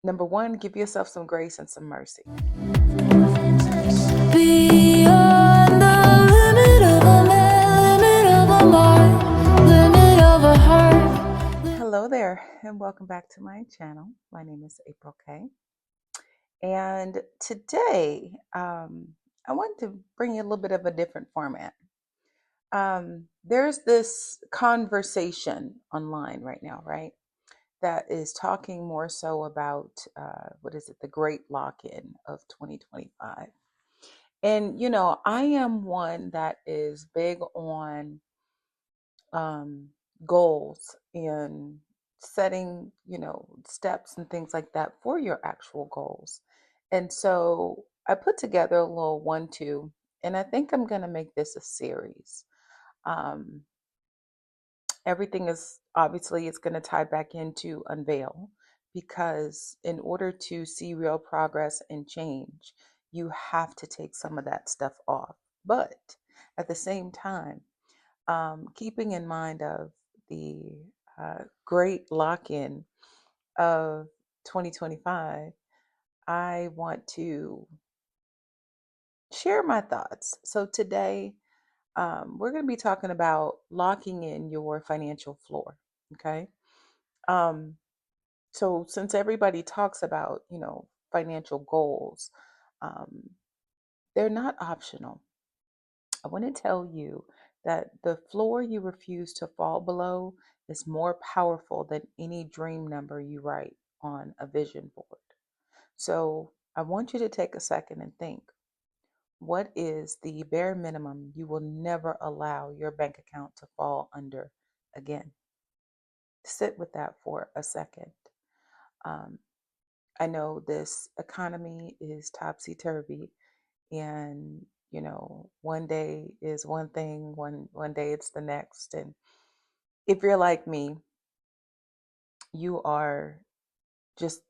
Number one, give yourself some grace and some mercy. Beyond the limit of a man, limit of a mind, limit of a heart. Hello there, and welcome back to my channel. My name is April K. And today, I want to bring you a little bit of a different format. There's this conversation online right now, right? That is talking more so about the great lock-in of 2025. And I am one that is big on um, goals and setting, steps and things like that for your actual goals. And so I put together a little 1-2, and I think I'm going to make this a series. Um, Everything is obviously it's going to tie back into unveil, because in order to see real progress and change, you have to take some of that stuff off. But at the same time, keeping in mind of the great lock-in of 2025, I want to share my thoughts. So today, we're going to be talking about locking in your financial floor. Okay. Um, so since everybody talks about, financial goals, um, they're not optional. I want to tell you that the floor you refuse to fall below is more powerful than any dream number you write on a vision board. So I want you to take a second and think, what is the bare minimum you will never allow your bank account to fall under again? Sit with that for a second. Um, I know this economy is topsy turvy, and one day is one thing, one day it's the next. And if you're like me, you are just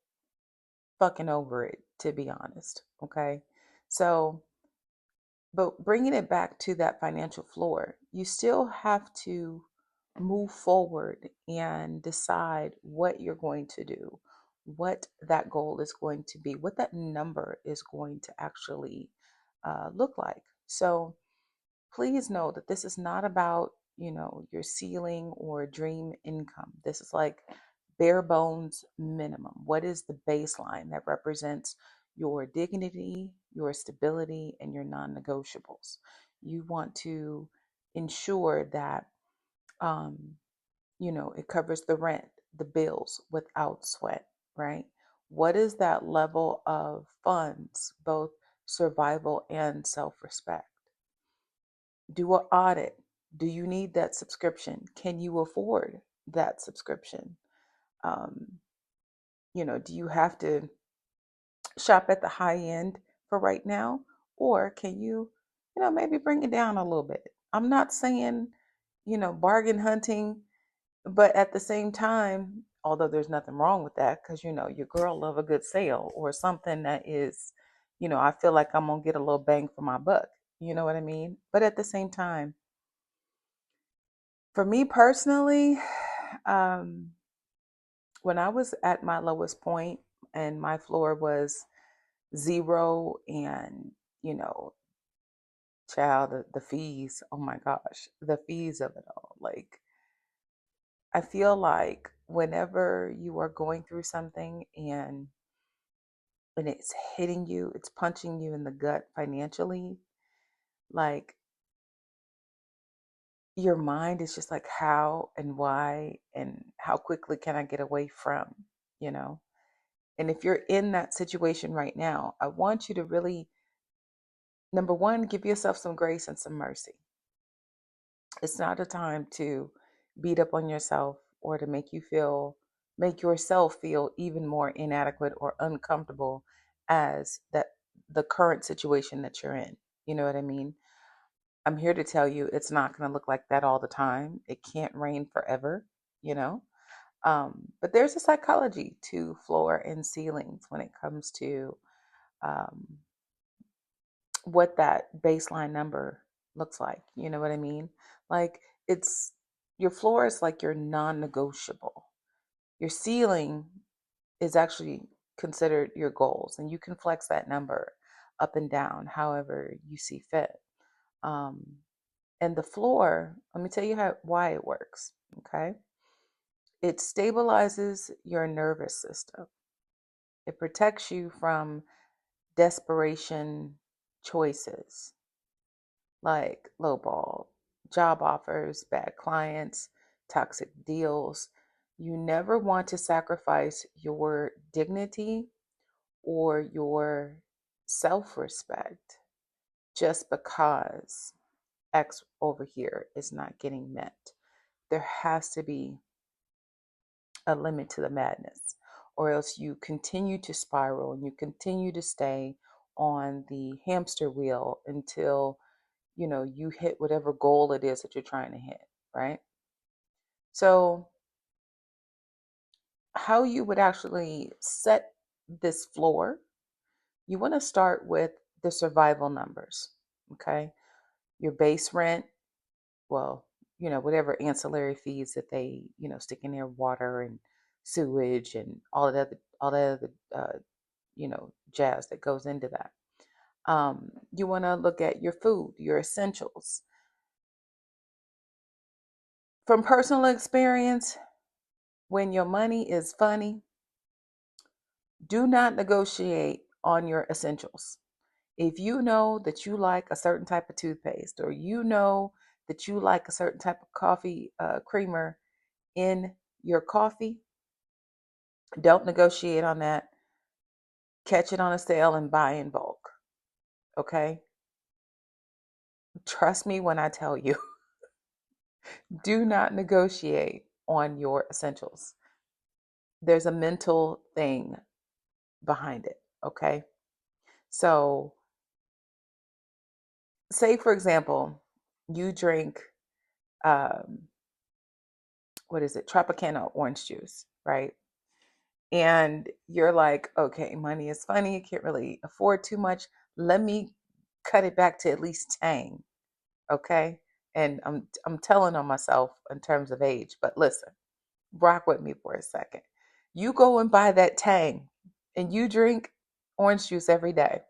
fucking over it, to be honest. Okay. So, but bringing it back to that financial floor, you still have to move forward and decide what you're going to do, what that goal is going to be, what that number is going to actually look like. So please know that this is not about, your ceiling or dream income. This is like bare bones minimum. What is the baseline that represents your dignity, your stability, and your non-negotiables? You want to ensure that um, it covers the rent, the bills without sweat, right? What is that level of funds, both survival and self-respect? Do an audit. Do you need that subscription? Can you afford that subscription? Um, do you have to shop at the high end for right now? Or can you, maybe bring it down a little bit? I'm not saying, bargain hunting, but at the same time, although there's nothing wrong with that, because, your girl love a good sale or something that is, I feel like I'm going to get a little bang for my buck. You know what I mean? But at the same time, for me personally, um, when I was at my lowest point and my floor was zero, and, you know, child, the fees, oh my gosh, the fees of it all. Like, I feel like whenever you are going through something and it's hitting you, it's punching you in the gut financially, like your mind is just like, how and why and how quickly can I get away from, you know? And if you're in that situation right now, I want you to really, number one, give yourself some grace and some mercy. It's not a time to beat up on yourself or to make yourself feel even more inadequate or uncomfortable as the current situation that you're in. You know what I mean? I'm here to tell you it's not going to look like that all the time. It can't rain forever, you know? But there's a psychology to floor and ceilings when it comes to um, what that baseline number looks like. You know what I mean? Like, it's your floor is like your non negotiable. Your ceiling is actually considered your goals, and you can flex that number up and down however you see fit. Um, and the floor, let me tell you why it works. Okay. It stabilizes your nervous system. It protects you from desperation choices like lowball, job offers, bad clients, toxic deals. You never want to sacrifice your dignity or your self respect just because X over here is not getting met. There has to be a limit to the madness, or else you continue to spiral and you continue to stay on the hamster wheel until you hit whatever goal it is that you're trying to hit, right? So how you would actually set this floor, you want to start with the survival numbers. Okay, your base rent, well, whatever ancillary fees that they, stick in their water and sewage and all that other jazz that goes into that. You want to look at your food, your essentials. From personal experience, when your money is funny, do not negotiate on your essentials. If you know that you like a certain type of toothpaste, or you know that you like a certain type of coffee creamer in your coffee, don't negotiate on that. Catch it on a sale and buy in bulk. Okay? Trust me when I tell you, do not negotiate on your essentials. There's a mental thing behind it. Okay? So, say for example, you drink, um, what is it, Tropicana orange juice, right? And you're like, okay, money is funny. I can't really afford too much. Let me cut it back to at least Tang. Okay. And I'm telling on myself in terms of age, but listen, rock with me for a second. You go and buy that Tang and you drink orange juice every day.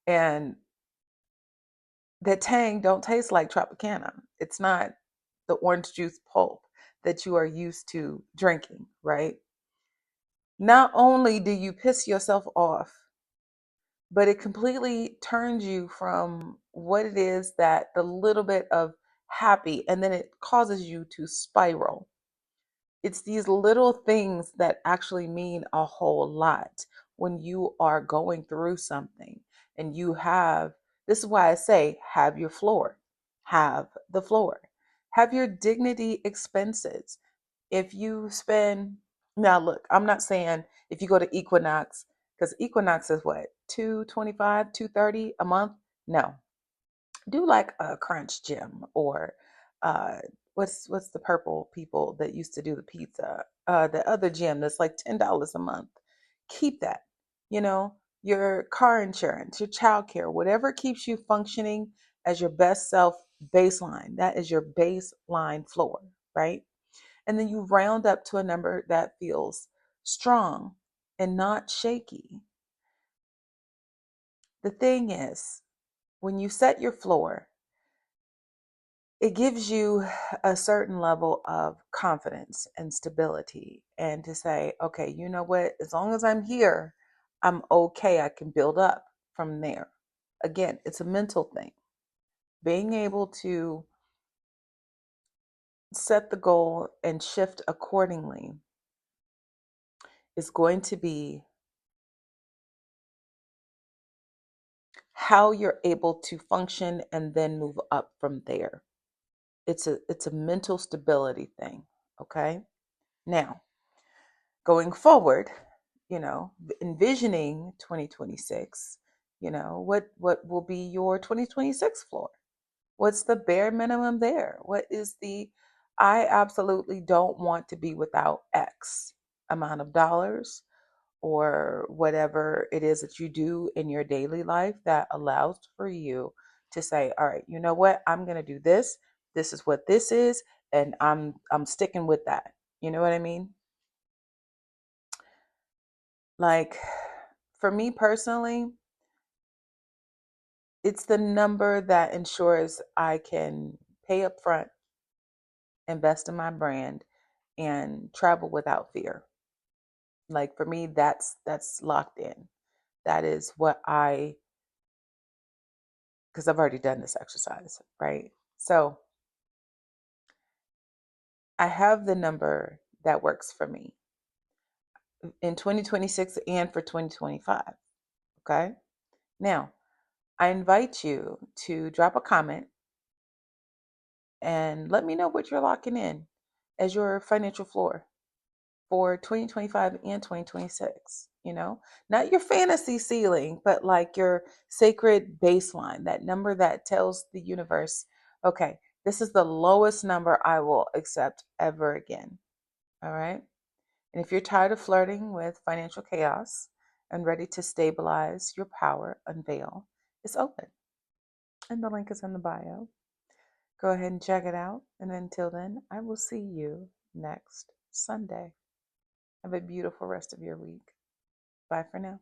And that Tang don't taste like Tropicana. It's not the orange juice pulp that you are used to drinking, right? Not only do you piss yourself off, but it completely turns you from what it is, that the little bit of happy, and then it causes you to spiral. It's these little things that actually mean a whole lot when you are going through something. And you have, this is why I say, have your floor, have the floor, have your dignity expenses. If you spend, now look, I'm not saying if you go to Equinox, because Equinox is what, 225, 230 a month. No, do like a Crunch Gym, or uh what's the purple people that used to do the pizza, the other gym that's like $10 a month. Keep that. Your car insurance, your child care, whatever keeps you functioning as your best self. Baseline, that is your baseline floor, right? And then you round up to a number that feels strong and not shaky. The thing is, when you set your floor, it gives you a certain level of confidence and stability, and to say, okay, you know what, as long as I'm here, I'm okay. I can build up from there. Again, it's a mental thing. Being able to set the goal and shift accordingly is going to be how you're able to function and then move up from there. It's a mental stability thing. Okay. Now, going forward, envisioning 2026, what will be your 2026 floor? What's the bare minimum there? What is the, I absolutely don't want to be without X amount of dollars, or whatever it is that you do in your daily life that allows for you to say, all right, you know what, I'm going to do this. This is what this is, and I'm sticking with that. You know what I mean? Like, for me personally, it's the number that ensures I can pay up front, invest in my brand, and travel without fear. Like for me, that's locked in. That is what I, because I've already done this exercise, right? So I have the number that works for me in 2026 and for 2025. Okay. Now, I invite you to drop a comment and let me know what you're locking in as your financial floor for 2025 and 2026. Not your fantasy ceiling, but like your sacred baseline, that number that tells the universe, okay, this is the lowest number I will accept ever again. All right. And if you're tired of flirting with financial chaos and ready to stabilize your power, unveil is open. And the link is in the bio. Go ahead and check it out. And until then, I will see you next Sunday. Have a beautiful rest of your week. Bye for now.